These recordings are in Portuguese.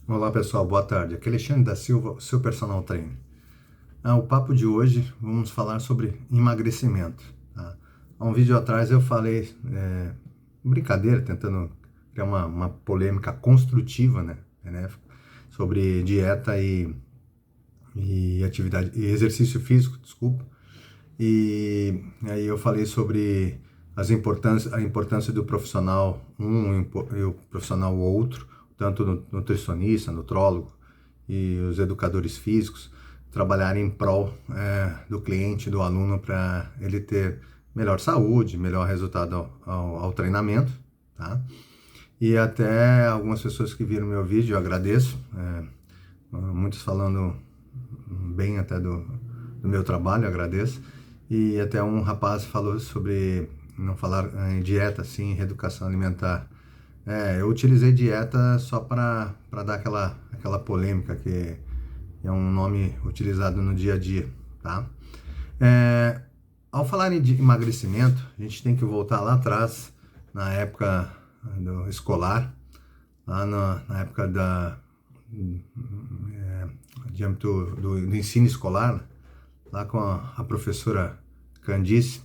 Olá pessoal, boa tarde. Aqui é Alexandre da Silva, seu personal trainer. O papo de hoje vamos falar sobre emagrecimento. Tá? Há um vídeo atrás eu falei, brincadeira, tentando criar uma polêmica construtiva, né, benéfica, sobre dieta e atividade e exercício físico, desculpa. E aí eu falei sobre a importância do profissional e o profissional outro, tanto no nutricionista, nutrólogo e os educadores físicos, trabalharem em prol do cliente, do aluno, para ele ter melhor saúde, melhor resultado ao treinamento, tá? E até algumas pessoas que viram meu vídeo, eu agradeço, muitos falando bem até do meu trabalho, eu agradeço. E até um rapaz falou sobre não falar em dieta, sim, em reeducação alimentar. Eu utilizei dieta só para dar aquela polêmica, que é um nome utilizado no dia a dia, tá? É, Ao falar de emagrecimento, a gente tem que voltar lá atrás, na época do escolar, lá na época de âmbito do ensino escolar, né? Lá com a professora Candice,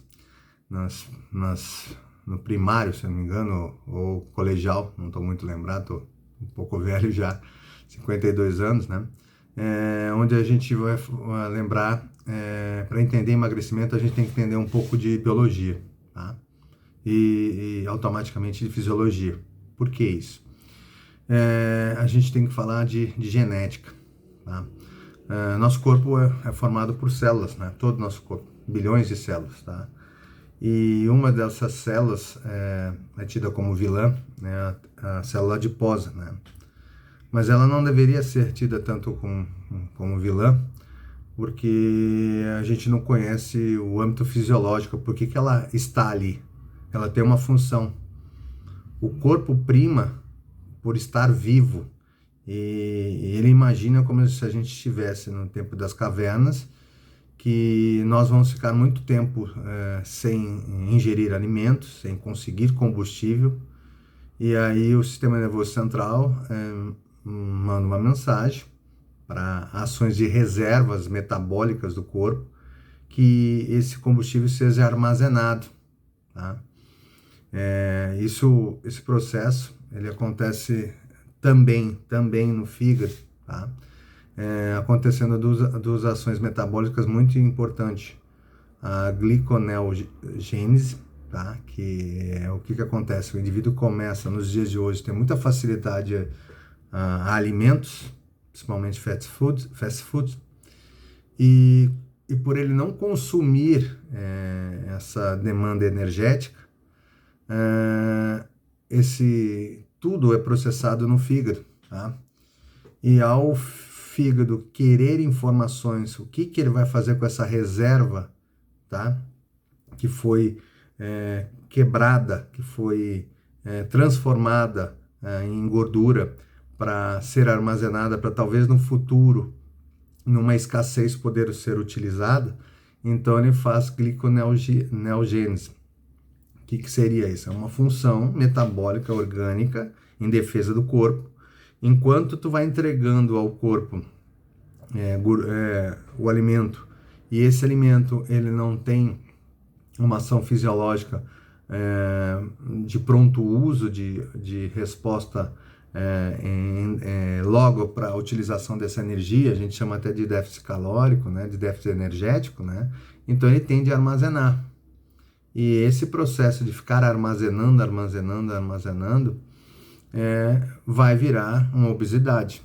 no primário, se não me engano, ou colegial, não estou muito lembrado, estou um pouco velho já, 52 anos, né? Onde a gente vai lembrar, para entender emagrecimento, a gente tem que entender um pouco de biologia, tá? E automaticamente de fisiologia. Por que isso? A gente tem que falar de genética, tá? Nosso corpo é formado por células, né? Todo o nosso corpo, bilhões de células, tá? E uma dessas células é tida como vilã, né? A célula adiposa, né? Mas ela não deveria ser tida tanto como vilã, porque a gente não conhece o âmbito fisiológico, por que ela está ali. Ela tem uma função. O corpo prima por estar vivo, e ele imagina como se a gente estivesse no tempo das cavernas, que nós vamos ficar muito tempo sem ingerir alimentos, sem conseguir combustível, e aí o sistema nervoso central manda uma mensagem para ações de reservas metabólicas do corpo, que esse combustível seja armazenado, tá? Esse processo ele acontece também no fígado, tá? Acontecendo duas ações metabólicas muito importantes. A gliconeogênese, tá? Que é o que acontece? O indivíduo começa, nos dias de hoje, ter muita facilidade a alimentos, principalmente fast food, e, e por ele não consumir essa demanda energética, esse tudo é processado no fígado, tá? E ao fígado querer informações, o que ele vai fazer com essa reserva, tá? Que foi quebrada, que foi transformada em gordura para ser armazenada, para talvez no futuro, numa escassez, poder ser utilizada. Então ele faz gliconeogênese. O que seria isso? É uma função metabólica orgânica em defesa do corpo. Enquanto tu vai entregando ao corpo o alimento, e esse alimento ele não tem uma ação fisiológica de pronto uso, de resposta logo para a utilização dessa energia, a gente chama até de déficit calórico, né, de déficit energético, né? Então ele tende a armazenar. E esse processo de ficar armazenando, vai virar uma obesidade,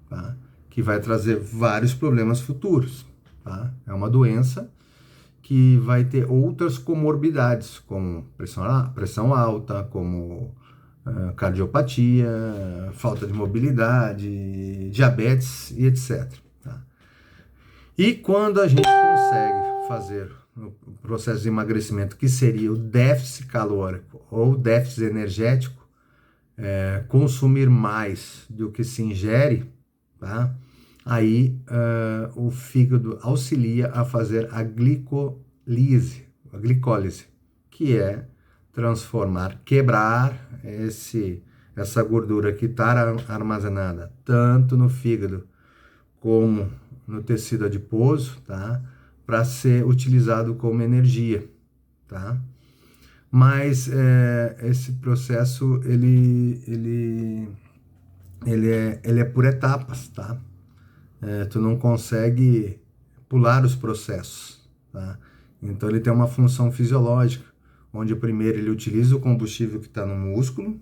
tá? Que vai trazer vários problemas futuros, tá? É uma doença que vai ter outras comorbidades, como pressão alta, como cardiopatia, falta de mobilidade, diabetes e etc. Tá? E quando a gente consegue fazer o processo de emagrecimento, que seria o déficit calórico ou déficit energético, consumir mais do que se ingere, tá? Aí o fígado auxilia a fazer a glicólise, que é quebrar essa gordura que está armazenada tanto no fígado como no tecido adiposo, tá? Para ser utilizado como energia, tá? Mas esse processo ele é por etapas, tá? Tu não consegue pular os processos, tá? Então ele tem uma função fisiológica, onde primeiro ele utiliza o combustível que está no músculo,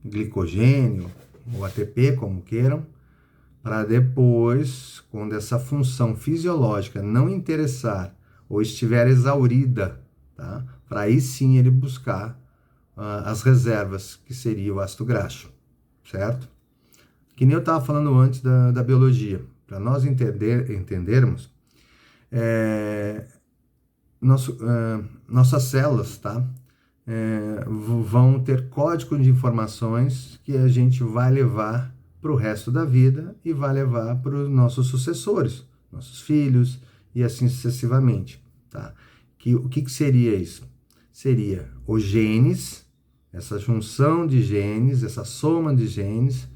glicogênio ou ATP, como queiram, para depois, quando essa função fisiológica não interessar ou estiver exaurida, tá? Para aí sim ele buscar as reservas, que seria o ácido graxo, certo? Que nem eu estava falando antes da biologia. Para nós entendermos, é, nossas células, tá? Vão ter código de informações que a gente vai levar para o resto da vida e vai levar para os nossos sucessores, nossos filhos e assim sucessivamente, tá? O que seria isso? Seria os genes, essa junção de genes, essa soma de genes,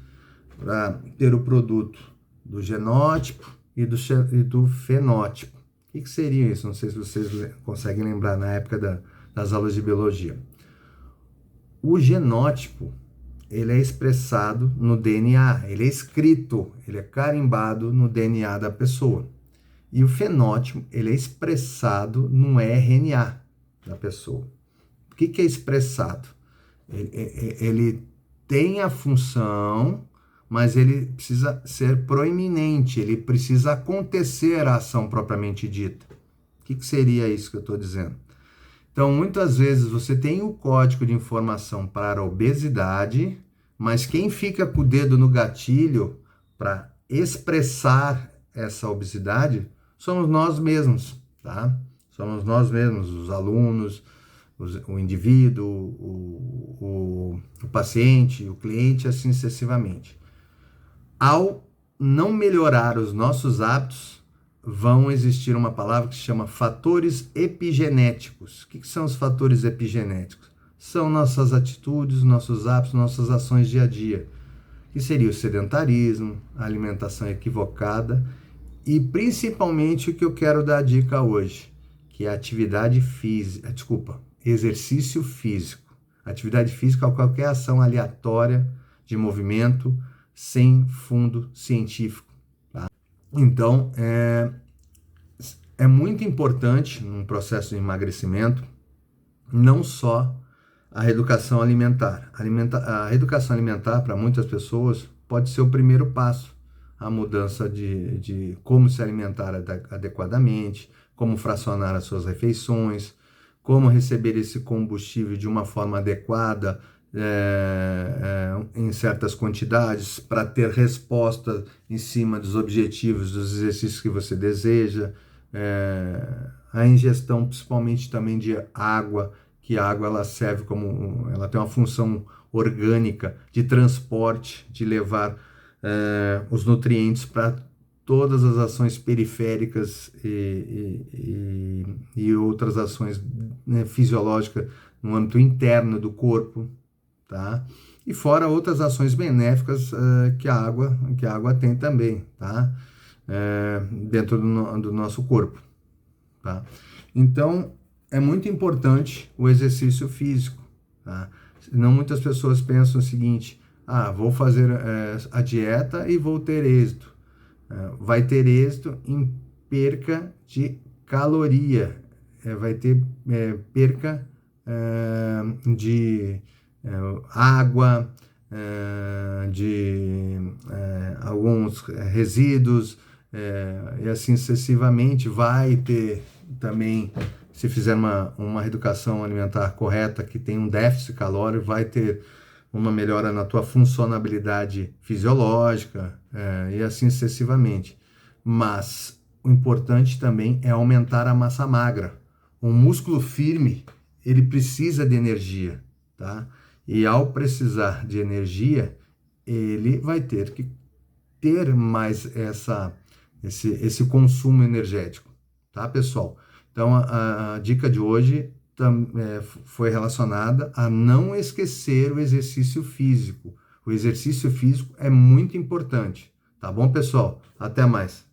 para ter o produto do genótipo e do fenótipo. O que seria isso? Não sei se vocês conseguem lembrar na época das aulas de biologia. O genótipo, ele é expressado no DNA, ele é escrito, ele é carimbado no DNA da pessoa. E o fenótipo, ele é expressado no RNA da pessoa. O que é expressado? Ele tem a função, mas ele precisa ser proeminente, ele precisa acontecer a ação propriamente dita. O que seria isso que eu estou dizendo? Então, muitas vezes você tem o código de informação para a obesidade, mas quem fica com o dedo no gatilho para expressar essa obesidade somos nós mesmos, tá? Somos nós mesmos, os alunos, o indivíduo, o paciente, o cliente, assim sucessivamente. Ao não melhorar os nossos hábitos, vão existir uma palavra que se chama fatores epigenéticos. O que são os fatores epigenéticos? São nossas atitudes, nossos hábitos, nossas ações dia a dia. Que seria o sedentarismo, a alimentação equivocada e principalmente o que eu quero dar a dica hoje, que é a atividade física, exercício físico. Atividade física é qualquer ação aleatória de movimento sem fundo científico. Tá? Então, é muito importante num processo de emagrecimento não só a reeducação alimentar. A reeducação alimentar, para muitas pessoas, pode ser o primeiro passo. A mudança de como se alimentar adequadamente, como fracionar as suas refeições, como receber esse combustível de uma forma adequada, em certas quantidades, para ter resposta em cima dos objetivos, dos exercícios que você deseja, a ingestão principalmente também de água, que a água ela serve como, ela tem uma função orgânica de transporte, de levar os nutrientes para todas as ações periféricas e outras ações, né, fisiológicas no âmbito interno do corpo, tá? E fora outras ações benéficas que a água tem também, tá? Dentro do nosso corpo, tá? Então, é muito importante o exercício físico, tá? Senão muitas pessoas pensam o seguinte: vou fazer a dieta e vou ter êxito. Vai ter êxito em perca de caloria, vai ter perca de água, de alguns resíduos, e assim sucessivamente. Vai ter também, se fizer uma reeducação alimentar correta, que tem um déficit calórico, vai ter uma melhora na tua funcionalidade fisiológica, e assim sucessivamente. Mas o importante também é aumentar a massa magra. Um músculo firme, ele precisa de energia, tá? E ao precisar de energia, ele vai ter que ter mais esse consumo energético, tá, pessoal? Então, a dica de hoje foi relacionada a não esquecer o exercício físico. O exercício físico é muito importante, tá bom, pessoal? Até mais.